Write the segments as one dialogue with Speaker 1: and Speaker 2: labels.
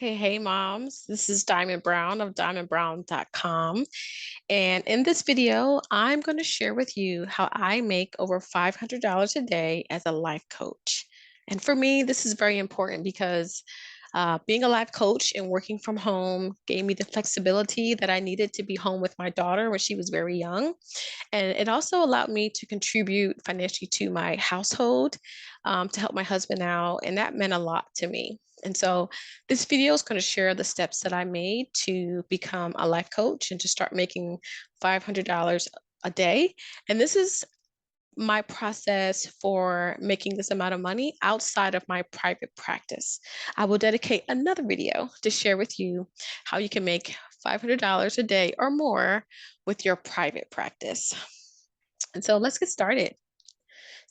Speaker 1: Hey, moms. This is Diamond Brown of diamondbrown.com. And in this video, I'm going to share with you how I make over $500 a day as a life coach. And for me, this is very important because being a life coach and working from home gave me the flexibility that I needed to be home with my daughter when she was very young. And it also allowed me to contribute financially to my household, to help my husband out. And that meant a lot to me. And so this video is going to share the steps that I made to become a life coach and to start making $500 a day. And this is my process for making this amount of money outside of my private practice. I will dedicate another video to share with you how you can make $500 a day or more with your private practice. And so let's get started.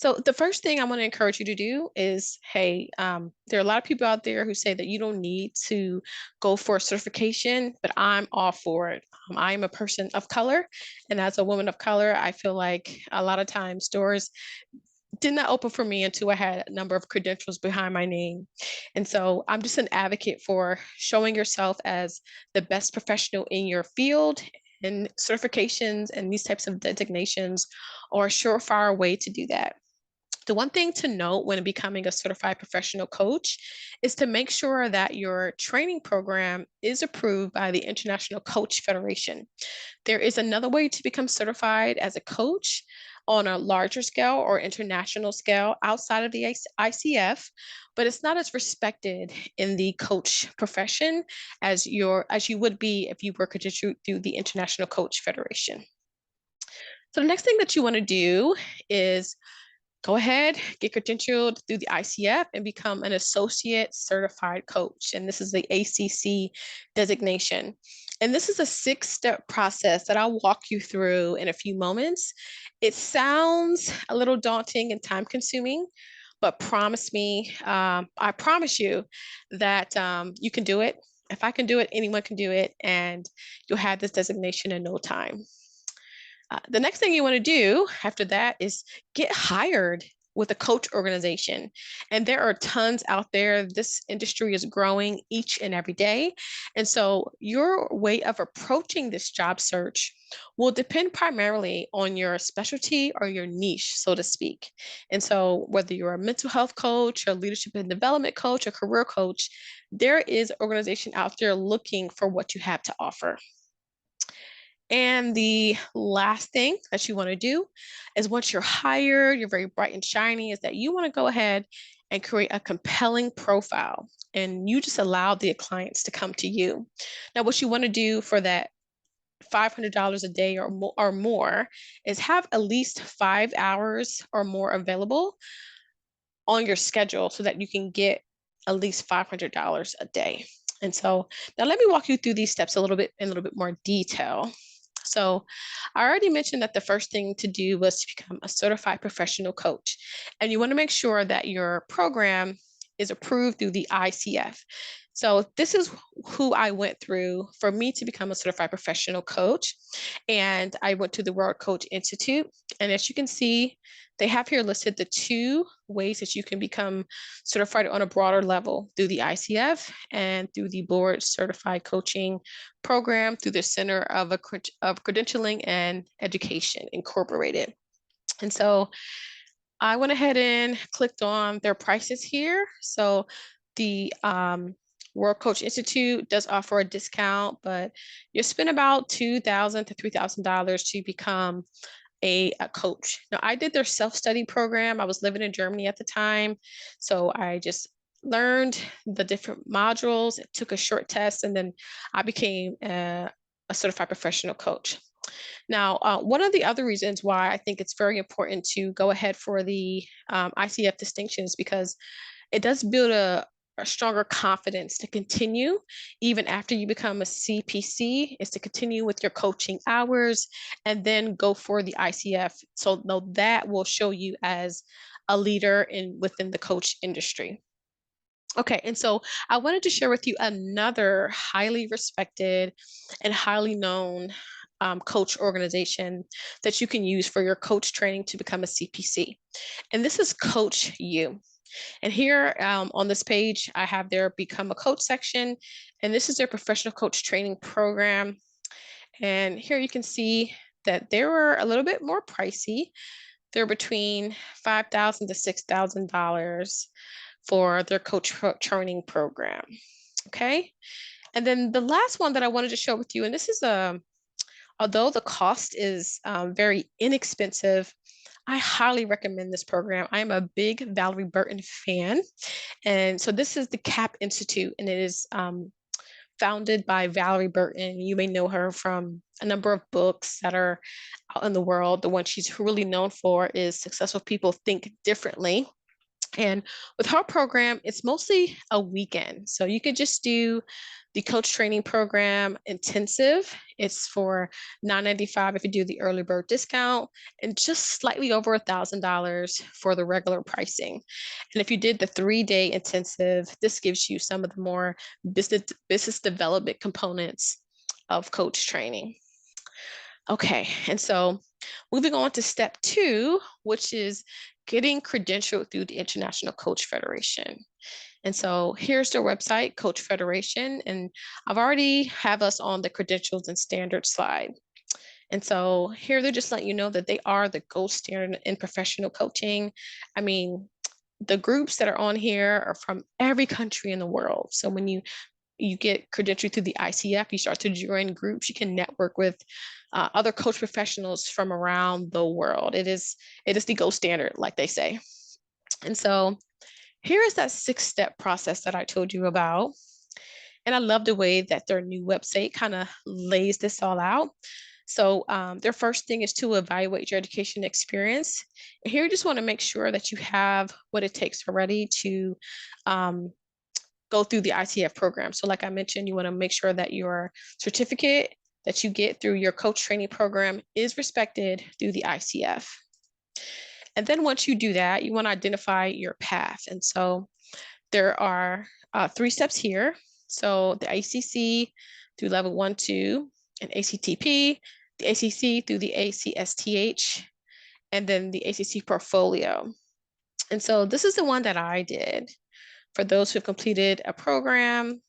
Speaker 1: So the first thing I want to encourage you to do is, hey, there are a lot of people out there who say that you don't need to go for a certification, but I'm all for it. I am a person of color, and as a woman of color, I feel like a lot of times doors did not open for me until I had a number of credentials behind my name. And so I'm just an advocate for showing yourself as the best professional in your field. And certifications and these types of designations are a surefire way to do that. The one thing to note when becoming a certified professional coach is to make sure that your training program is approved by the International Coach Federation. There is another way to become certified as a coach on a larger scale or international scale outside of the ICF, but it's not as respected in the coach profession as you would be if you were credentialed through the International Coach Federation. So the next thing that you want to do is go ahead, get credentialed through the ICF and become an associate certified coach. And this is the ACC designation. And this is a 6-step process that I'll walk you through in a few moments. It sounds a little daunting and time consuming, but I promise you that you can do it. If I can do it, anyone can do it. And you'll have this designation in no time. The next thing you want to do after that is get hired with a coach organization. And there are tons out there. This industry is growing each and every day. And so your way of approaching this job search will depend primarily on your specialty or your niche, so to speak. And so whether you're a mental health coach, or leadership and development coach, or career coach, there is an organization out there looking for what you have to offer. And the last thing that you want to do is once you're hired, you're very bright and shiny, is that you want to go ahead and create a compelling profile. And you just allow the clients to come to you. Now, what you want to do for that $500 a day or more is have at least 5 hours or more available on your schedule so that you can get at least $500 a day. And so now let me walk you through these steps in a little bit more detail. So I already mentioned that the first thing to do was to become a certified professional coach. And you want to make sure that your program is approved through the ICF. So this is who I went through for me to become a certified professional coach. And I went to the World Coach Institute. And as you can see, they have here listed the 2 ways that you can become certified on a broader level through the ICF and through the board certified coaching program through the Center of Credentialing and Education Incorporated. And so I went ahead and clicked on their prices here. So the World Coach Institute does offer a discount, but you spend about $2,000 to $3,000 to become a coach. Now, I did their self-study program. I was living in Germany at the time. So I just learned the different modules, took a short test, and then I became a certified professional coach. Now, one of the other reasons why I think it's very important to go ahead for the ICF distinction is because it does build a stronger confidence to continue even after you become a CPC, is to continue with your coaching hours and then go for the ICF. So no, that will show you as a leader within the coach industry. Okay, and so I wanted to share with you another highly respected and highly known coach organization that you can use for your coach training to become a CPC. And this is Coach U. And here on this page, I have their Become a Coach section, and this is their professional coach training program. And here you can see that they were a little bit more pricey. They're between $5,000 to $6,000 for their coach training program. Okay. And then the last one that I wanted to share with you, and this is although the cost is very inexpensive, I highly recommend this program. I am a big Valerie Burton fan. And so this is the CAP Institute, and it is founded by Valerie Burton. You may know her from a number of books that are out in the world. The one she's really known for is Successful People Think Differently. And with her program, it's mostly a weekend. So you could just do the coach training program intensive. It's for $9.95 if you do the early bird discount, and just slightly over $1,000 for the regular pricing. And if you did the 3-day intensive, this gives you some of the more business development components of coach training. Okay, and so moving on to step 2, which is getting credentialed through the International Coach Federation. And so here's their website, Coach Federation, and I've already have us on the credentials and standards slide. And so here they're just letting you know that they are the gold standard in professional coaching. I mean, the groups that are on here are from every country in the world. So when you get credentialed through the ICF, you start to join groups, you can network with other coach professionals from around the world. It is the gold standard, like they say. And so here is that 6-step process that I told you about. And I love the way that their new website kind of lays this all out. So their first thing is to evaluate your education experience. And here you just want to make sure that you have what it takes already to go through the ICF program. So like I mentioned, you want to make sure that your certificate that you get through your coach training program is respected through the ICF. And then once you do that, you want to identify your path. And so there are 3 steps here. So the ACC through level 1, 2, and ACTP, the ACC through the ACSTH, and then the ACC portfolio. And so this is the one that I did for those who've completed a program.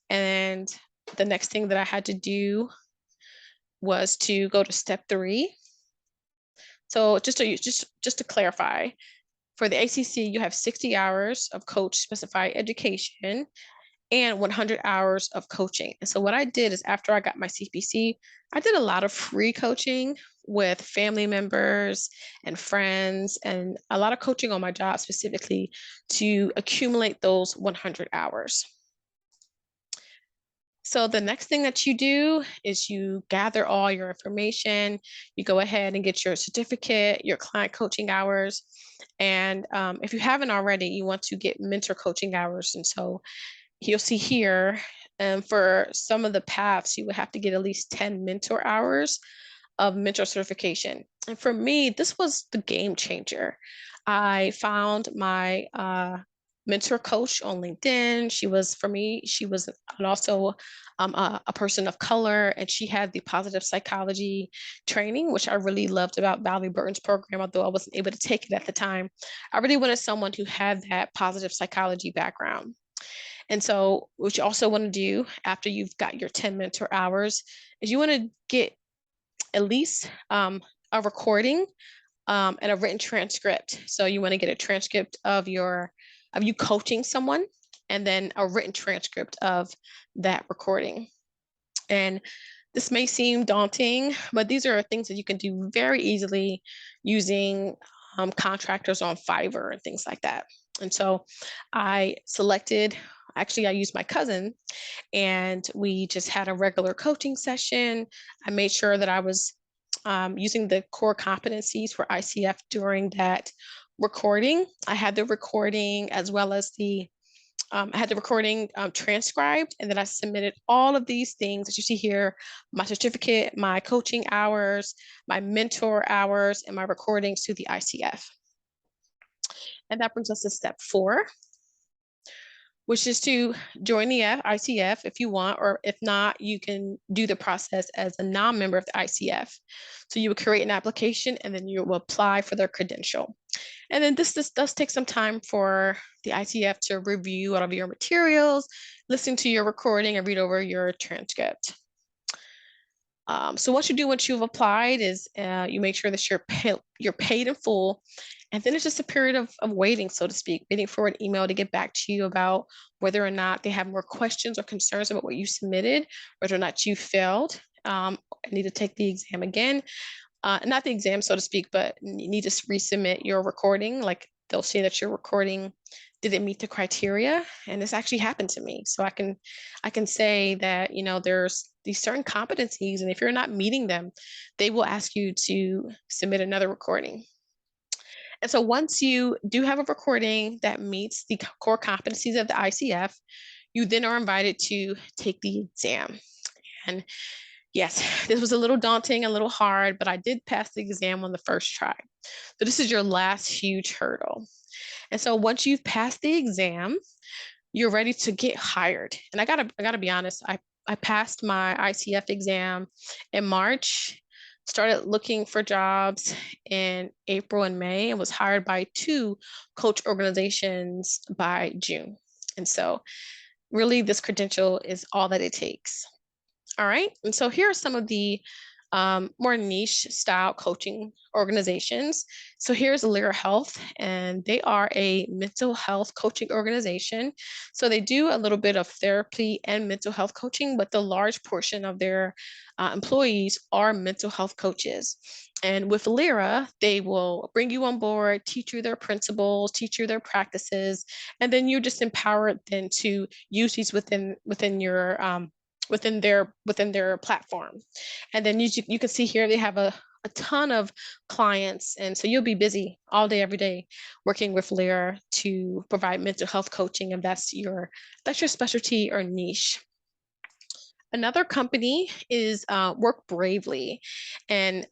Speaker 1: And the next thing that I had to do was to go to step 3. So just to clarify, for the ACC, you have 60 hours of coach specified education and 100 hours of coaching. And so what I did is after I got my CPC, I did a lot of free coaching with family members and friends, and a lot of coaching on my job specifically to accumulate those 100 hours. So the next thing that you do is you gather all your information. You go ahead and get your certificate, your client coaching hours. And if you haven't already, you want to get mentor coaching hours. And so you'll see here, for some of the paths, you would have to get at least 10 mentor hours of mentor certification. And for me, this was the game changer. I found my mentor coach on LinkedIn. She was also a person of color, and she had the positive psychology training, which I really loved about Valerie Burton's program, although I wasn't able to take it at the time. I really wanted someone who had that positive psychology background. And so what you also want to do after you've got your 10 mentor hours is you want to get at least a recording and a written transcript. So you want to get a transcript of you coaching someone, and then a written transcript of that recording. And this may seem daunting, but these are things that you can do very easily using contractors on Fiverr and things like that. And so I used my cousin, and we just had a regular coaching session. I made sure that I was using the core competencies for ICF during that recording. I had the recording as well as I had the recording transcribed, and then I submitted all of these things that you see here: my certificate, my coaching hours, my mentor hours, and my recordings to the ICF. And that brings us to step 4. which is to join the ICF if you want, or if not, you can do the process as a non-member of the ICF. So you would create an application and then you will apply for their credential. And then this does take some time for the ICF to review all of your materials, listen to your recording, and read over your transcript. So once you've applied, is you make sure that you're paid in full, and then it's just a period of waiting, so to speak, waiting for an email to get back to you about whether or not they have more questions or concerns about what you submitted, whether or not you failed, and need to take the exam again, not the exam, so to speak, but you need to resubmit your recording. Like they'll say that your recording didn't meet the criteria, and this actually happened to me. So I can say that there's these certain competencies, and if you're not meeting them, they will ask you to submit another recording. And so once you do have a recording that meets the core competencies of the ICF, you then are invited to take the exam. And yes, this was a little daunting, a little hard, but I did pass the exam on the first try. So this is your last huge hurdle. And so once you've passed the exam, you're ready to get hired. And I gotta be honest, I passed my ICF exam in March, started looking for jobs in April and May, and was hired by two coach organizations by June. And so really this credential is all that it takes. All right. And so here are some of the more niche style coaching organizations. So here's Lyra Health, and they are a mental health coaching organization. So they do a little bit of therapy and mental health coaching, but the large portion of their employees are mental health coaches. And with Lyra, they will bring you on board, teach you their principles, teach you their practices, and then you're just empowered then to use these within your within their platform. And then you can see here they have a ton of clients, and so you'll be busy all day every day working with Lyra to provide mental health coaching, and that's your specialty or niche. Another company is Work Bravely, and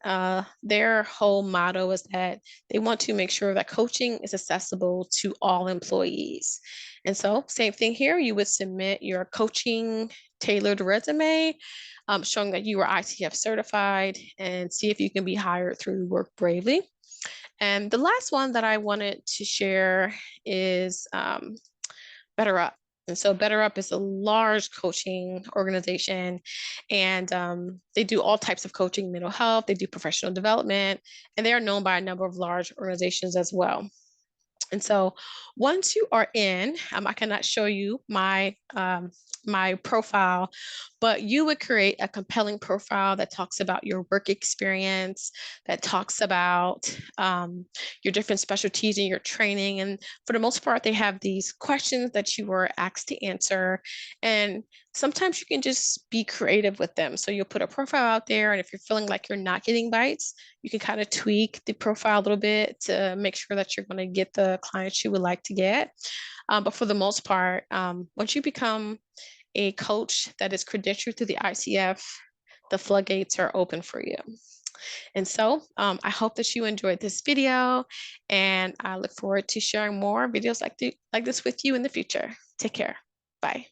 Speaker 1: their whole motto is that they want to make sure that coaching is accessible to all employees. And so, same thing here, you would submit your coaching tailored resume showing that you are ICF certified, and see if you can be hired through Work Bravely. And the last one that I wanted to share is BetterUp. And so BetterUp is a large coaching organization, and they do all types of coaching, mental health, they do professional development, and they are known by a number of large organizations as well. And so once you are in, I cannot show you my profile, but you would create a compelling profile that talks about your work experience, that talks about your different specialties and your training. And for the most part, they have these questions that you were asked to answer. And sometimes you can just be creative with them. So you'll put a profile out there, and if you're feeling like you're not getting bites, you can kind of tweak the profile a little bit to make sure that you're going to get the clients you would like to get. But for the most part, once you become a coach that is credentialed through the ICF, the floodgates are open for you. And so I hope that you enjoyed this video, and I look forward to sharing more videos like this with you in the future. Take care. Bye.